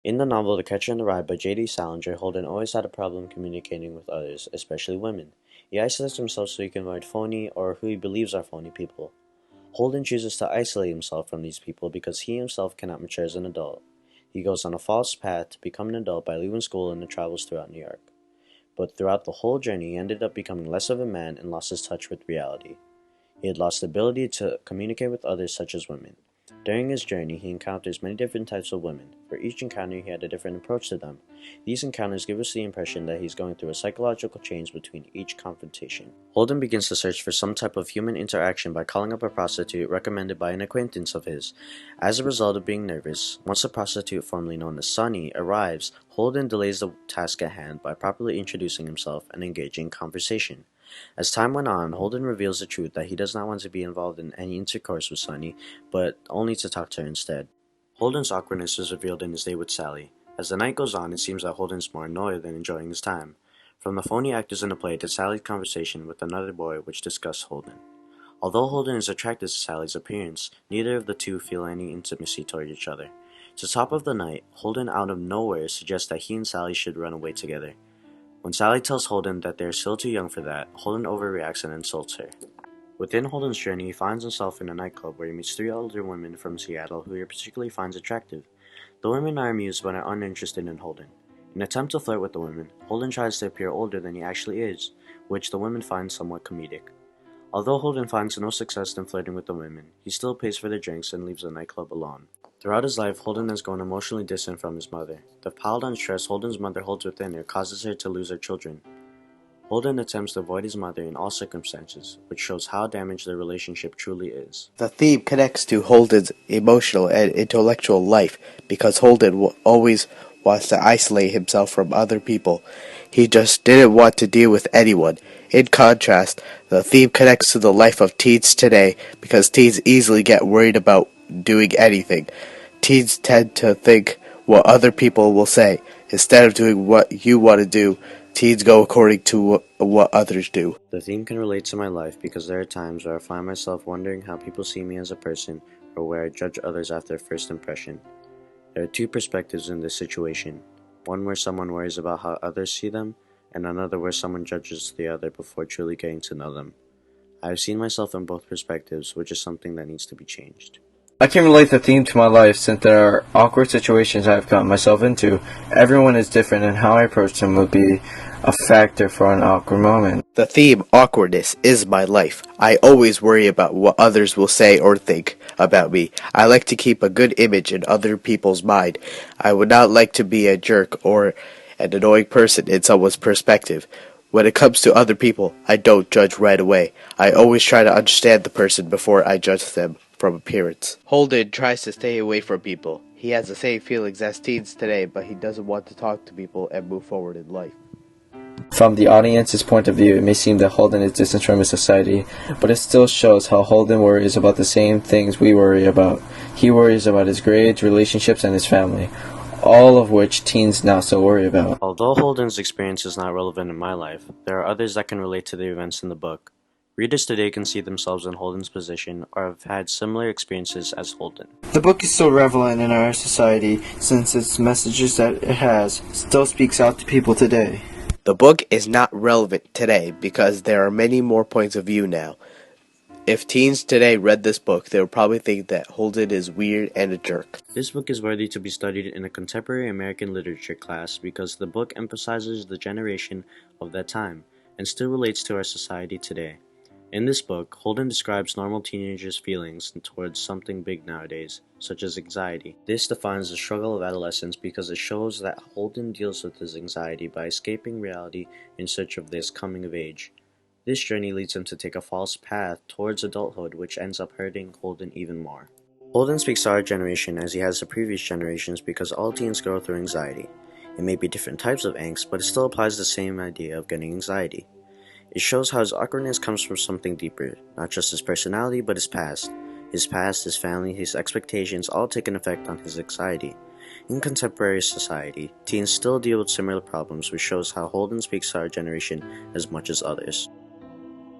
In the novel The Catcher in the Rye by J.D. Salinger, Holden always had a problem communicating with others, especially women. He isolates himself so he can avoid phony, or who he believes are phony, people. Holden chooses to isolate himself from these people because he himself cannot mature as an adult. He goes on a false path to become an adult by leaving school and travels throughout New York. But throughout the whole journey, he ended up becoming less of a man and lost his touch with reality. He had lost the ability to communicate with others, such as women. During his journey, he encounters many different types of women. For each encounter, he had a different approach to them. These encounters give us the impression that he's going through a psychological change between each confrontation. Holden begins to search for some type of human interaction by calling up a prostitute recommended by an acquaintance of his. As a result of being nervous, once the prostitute formerly known as Sunny arrives, Holden delays the task at hand by properly introducing himself and engaging in conversation. As time went on, Holden reveals the truth that he does not want to be involved in any intercourse with Sunny, but only to talk to her instead. Holden's awkwardness is revealed in his date with Sally. As the night goes on, it seems that Holden's more annoyed than enjoying his time. From the phony actors in the play to Sally's conversation with another boy which discuss Holden. Although Holden is attracted to Sally's appearance, neither of the two feel any intimacy toward each other. To top of the night, Holden out of nowhere suggests that he and Sally should run away together. When Sally tells Holden that they are still too young for that, Holden overreacts and insults her. Within Holden's journey, he finds himself in a nightclub where he meets three older women from Seattle who he particularly finds attractive. The women are amused but are uninterested in Holden. In an attempt to flirt with the women, Holden tries to appear older than he actually is, which the women find somewhat comedic. Although Holden finds no success in flirting with the women, he still pays for their drinks and leaves the nightclub alone. Throughout his life, Holden has grown emotionally distant from his mother. The piled-on stress Holden's mother holds within her causes her to lose her children. Holden attempts to avoid his mother in all circumstances, which shows how damaged their relationship truly is. The theme connects to Holden's emotional and intellectual life because Holden always wants to isolate himself from other people. He just didn't want to deal with anyone. In contrast, the theme connects to the life of teens today because teens easily get worried about doing anything. Teens tend to think what other people will say. Instead of doing what you want to do, teens go according to what others do. The theme can relate to my life because there are times where I find myself wondering how people see me as a person or where I judge others after first impression. There are two perspectives in this situation. One where someone worries about how others see them, and another where someone judges the other before truly getting to know them. I have seen myself in both perspectives, which is something that needs to be changed. I can relate the theme to my life since there are awkward situations I have gotten myself into. Everyone is different and how I approach them will be a factor for an awkward moment. The theme, awkwardness, is my life. I always worry about what others will say or think about me. I like to keep a good image in other people's mind. I would not like to be a jerk or an annoying person in someone's perspective. When it comes to other people, I don't judge right away. I always try to understand the person before I judge them from appearance. Holden tries to stay away from people. He has the same feelings as teens today, but he doesn't want to talk to people and move forward in life. From the audience's point of view, it may seem that Holden is distant from his society, but it still shows how Holden worries about the same things we worry about. He worries about his grades, relationships, and his family, all of which teens now so worry about. Although Holden's experience is not relevant in my life, there are others that can relate to the events in the book. Readers today can see themselves in Holden's position or have had similar experiences as Holden. The book is still relevant in our society since its messages that it has still speaks out to people today. The book is not relevant today because there are many more points of view now. If teens today read this book, they would probably think that Holden is weird and a jerk. This book is worthy to be studied in a contemporary American literature class because the book emphasizes the generation of that time and still relates to our society today. In this book, Holden describes normal teenagers' feelings towards something big nowadays, such as anxiety. This defines the struggle of adolescence because it shows that Holden deals with his anxiety by escaping reality in search of this coming of age. This journey leads him to take a false path towards adulthood, which ends up hurting Holden even more. Holden speaks to our generation as he has to previous generations because all teens go through anxiety. It may be different types of angst, but it still applies the same idea of getting anxiety. It shows how his awkwardness comes from something deeper, not just his personality, but his past. His past, his family, his expectations all take an effect on his anxiety. In contemporary society, teens still deal with similar problems, which shows how Holden speaks to our generation as much as others.